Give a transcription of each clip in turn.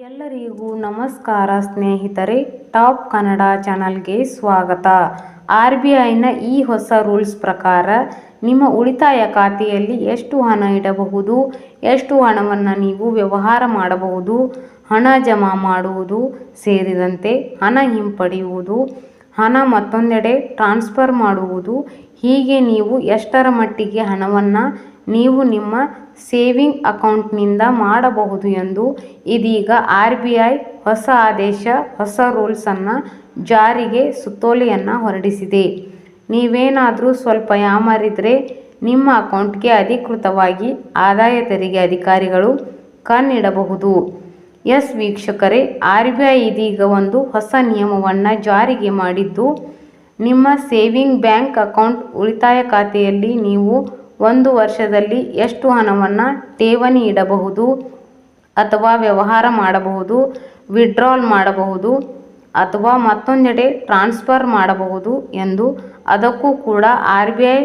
ಎಲ್ಲರಿಗೂ ನಮಸ್ಕಾರ ಸ್ನೇಹಿತರೆ, ಟಾಪ್ ಕನ್ನಡ ಚಾನಲ್ಗೆ ಸ್ವಾಗತ. RBIನ ಈ ಹೊಸ ರೂಲ್ಸ್ ಪ್ರಕಾರ ನಿಮ್ಮ ಉಳಿತಾಯ ಖಾತೆಯಲ್ಲಿ ಎಷ್ಟು ಹಣ ಇಡಬಹುದು, ಎಷ್ಟು ಹಣವನ್ನು ನೀವು ವ್ಯವಹಾರ ಮಾಡಬಹುದು, ಹಣ ಜಮಾ ಮಾಡುವುದು ಸೇರಿದಂತೆ ಹಣ ಹಿಂಪಡೆಯುವುದು, ಹಣ ಮತ್ತೊಂದೆಡೆ ಟ್ರಾನ್ಸ್ಫರ್ ಮಾಡುವುದು, ಹೀಗೆ ನೀವು ಎಷ್ಟರ ಮಟ್ಟಿಗೆ ಹಣವನ್ನು ನೀವು ನಿಮ್ಮ ಸೇವಿಂಗ್ ಅಕೌಂಟ್ನಿಂದ ಮಾಡಬಹುದು ಎಂದು ಇದೀಗ RBI ಹೊಸ ಆದೇಶ, ಹೊಸ ರೂಲ್ಸನ್ನು ಜಾರಿಗೆ ಸುತ್ತೋಲೆಯನ್ನು ಹೊರಡಿಸಿದೆ. ನೀವೇನಾದರೂ ಸ್ವಲ್ಪ ಯಾಮಾರಿದರೆ ನಿಮ್ಮ ಅಕೌಂಟ್ಗೆ ಅಧಿಕೃತವಾಗಿ ಆದಾಯ ತೆರಿಗೆ ಅಧಿಕಾರಿಗಳು ಕಣ್ಣಿಡಬಹುದು. ಎಸ್ ವೀಕ್ಷಕರೇ, RBI ಇದೀಗ ಒಂದು ಹೊಸ ನಿಯಮವನ್ನು ಜಾರಿಗೆ ಮಾಡಿದ್ದು, ನಿಮ್ಮ ಸೇವಿಂಗ್ ಬ್ಯಾಂಕ್ ಅಕೌಂಟ್ ಉಳಿತಾಯ ಖಾತೆಯಲ್ಲಿ ನೀವು ಒಂದು ವರ್ಷದಲ್ಲಿ ಎಷ್ಟು ಹಣವನ್ನು ಠೇವಣಿ ಇಡಬಹುದು ಅಥವಾ ವ್ಯವಹಾರ ಮಾಡಬಹುದು, ವಿಡ್ರಾಲ್ ಮಾಡಬಹುದು ಅಥವಾ ಮತ್ತೊಂದೆಡೆ ಟ್ರಾನ್ಸ್ಫರ್ ಮಾಡಬಹುದು ಎಂದು ಅದಕ್ಕೂ ಕೂಡ RBI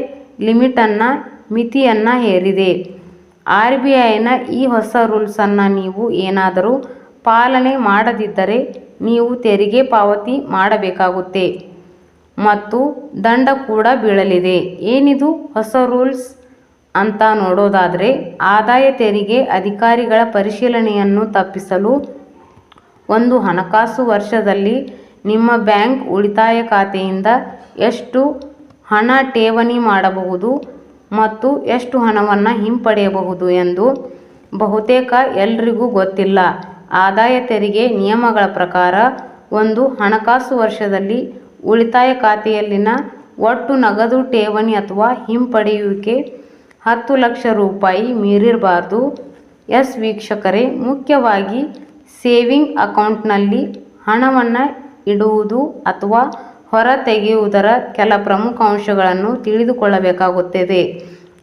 ಲಿಮಿಟನ್ನು, ಮಿತಿಯನ್ನು ಹೇರಿದೆ. RBIನ ಈ ಹೊಸ ರೂಲ್ಸನ್ನು ನೀವು ಏನಾದರೂ ಪಾಲನೆ ಮಾಡದಿದ್ದರೆ ನೀವು ತೆರಿಗೆ ಪಾವತಿ ಮಾಡಬೇಕಾಗುತ್ತೆ ಮತ್ತು ದಂಡ ಕೂಡ ಬೀಳಲಿದೆ. ಏನಿದು ಹೊಸ ರೂಲ್ಸ್ ಅಂತ ನೋಡೋದಾದರೆ, ಆದಾಯ ತೆರಿಗೆ ಅಧಿಕಾರಿಗಳ ಪರಿಶೀಲನೆಯನ್ನು ತಪ್ಪಿಸಲು ಒಂದು ಹಣಕಾಸು ವರ್ಷದಲ್ಲಿ ನಿಮ್ಮ ಬ್ಯಾಂಕ್ ಉಳಿತಾಯ ಖಾತೆಯಿಂದ ಎಷ್ಟು ಹಣ ಠೇವಣಿ ಮಾಡಬಹುದು ಮತ್ತು ಎಷ್ಟು ಹಣವನ್ನು ಹಿಂಪಡೆಯಬಹುದು ಎಂದು ಬಹುತೇಕ ಎಲ್ರಿಗೂ ಗೊತ್ತಿಲ್ಲ. ಆದಾಯ ತೆರಿಗೆ ನಿಯಮಗಳ ಪ್ರಕಾರ ಒಂದು ಹಣಕಾಸು ವರ್ಷದಲ್ಲಿ ಉಳಿತಾಯ ಖಾತೆಯಲ್ಲಿನ ಒಟ್ಟು ನಗದು ಠೇವಣಿ ಅಥವಾ ಹಿಂಪಡೆಯುವಿಕೆ 10 ಲಕ್ಷ ರೂಪಾಯಿ ಮೀರಿರಬಾರ್ದು. ಎಸ್ ವೀಕ್ಷಕರೇ, ಮುಖ್ಯವಾಗಿ ಸೇವಿಂಗ್ ಅಕೌಂಟ್ನಲ್ಲಿ ಹಣವನ್ನು ಇಡುವುದು ಅಥವಾ ಹೊರ ತೆಗೆಯುವುದರ ಕೆಲ ಪ್ರಮುಖ ಅಂಶಗಳನ್ನು ತಿಳಿದುಕೊಳ್ಳಬೇಕಾಗುತ್ತದೆ.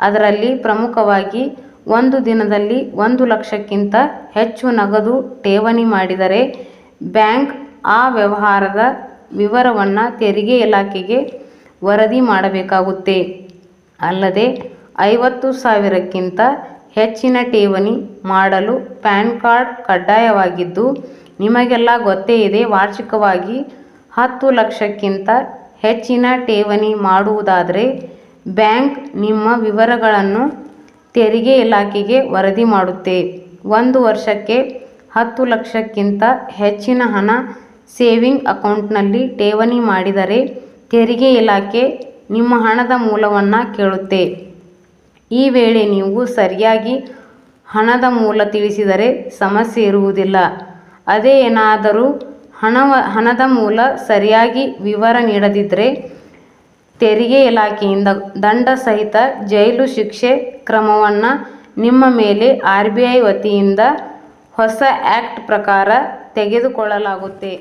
ಅದರಲ್ಲಿ ಪ್ರಮುಖವಾಗಿ, ಒಂದು ದಿನದಲ್ಲಿ 1 ಲಕ್ಷಕ್ಕಿಂತ ಹೆಚ್ಚು ನಗದು ಠೇವಣಿ ಮಾಡಿದರೆ ಬ್ಯಾಂಕ್ ಆ ವ್ಯವಹಾರದ ವಿವರವನ್ನು ತೆರಿಗೆ ಇಲಾಖೆಗೆ ವರದಿ ಮಾಡಬೇಕಾಗುತ್ತೆ. ಅಲ್ಲದೆ 50,000ಕ್ಕಿಂತ ಹೆಚ್ಚಿನ ಠೇವಣಿ ಮಾಡಲು ಪ್ಯಾನ್ ಕಾರ್ಡ್ ಕಡ್ಡಾಯವಾಗಿದ್ದು, ನಿಮಗೆಲ್ಲ ಗೊತ್ತೇ ಇದೆ. ವಾರ್ಷಿಕವಾಗಿ 10 ಲಕ್ಷಕ್ಕಿಂತ ಹೆಚ್ಚಿನ ಠೇವಣಿ ಮಾಡುವುದಾದರೆ ಬ್ಯಾಂಕ್ ನಿಮ್ಮ ವಿವರಗಳನ್ನು ತೆರಿಗೆ ಇಲಾಖೆಗೆ ವರದಿ ಮಾಡುತ್ತೆ. ಒಂದು ವರ್ಷಕ್ಕೆ 10 ಲಕ್ಷಕ್ಕಿಂತ ಹೆಚ್ಚಿನ ಹಣ ಸೇವಿಂಗ್ ಅಕೌಂಟ್ನಲ್ಲಿ ಠೇವಣಿ ಮಾಡಿದರೆ ತೆರಿಗೆ ಇಲಾಖೆ ನಿಮ್ಮ ಹಣದ ಮೂಲವನ್ನು ಕೇಳುತ್ತೆ. ಈ ವೇಳೆ ನೀವು ಸರಿಯಾಗಿ ಹಣದ ಮೂಲ ತಿಳಿಸಿದರೆ ಸಮಸ್ಯೆ ಇರುವುದಿಲ್ಲ. ಅದೇ ಏನಾದರೂ ಹಣದ ಮೂಲ ಸರಿಯಾಗಿ ವಿವರ ನೀಡದಿದ್ದರೆ ತೆರಿಗೆ ಇಲಾಖೆಯಿಂದ ದಂಡ ಸಹಿತ ಜೈಲು ಶಿಕ್ಷೆ ಕ್ರಮವನ್ನು ನಿಮ್ಮ ಮೇಲೆ RBI ವತಿಯಿಂದ ಹೊಸ ಆ್ಯಕ್ಟ್ ಪ್ರಕಾರ ತೆಗೆದುಕೊಳ್ಳಲಾಗುತ್ತೆ.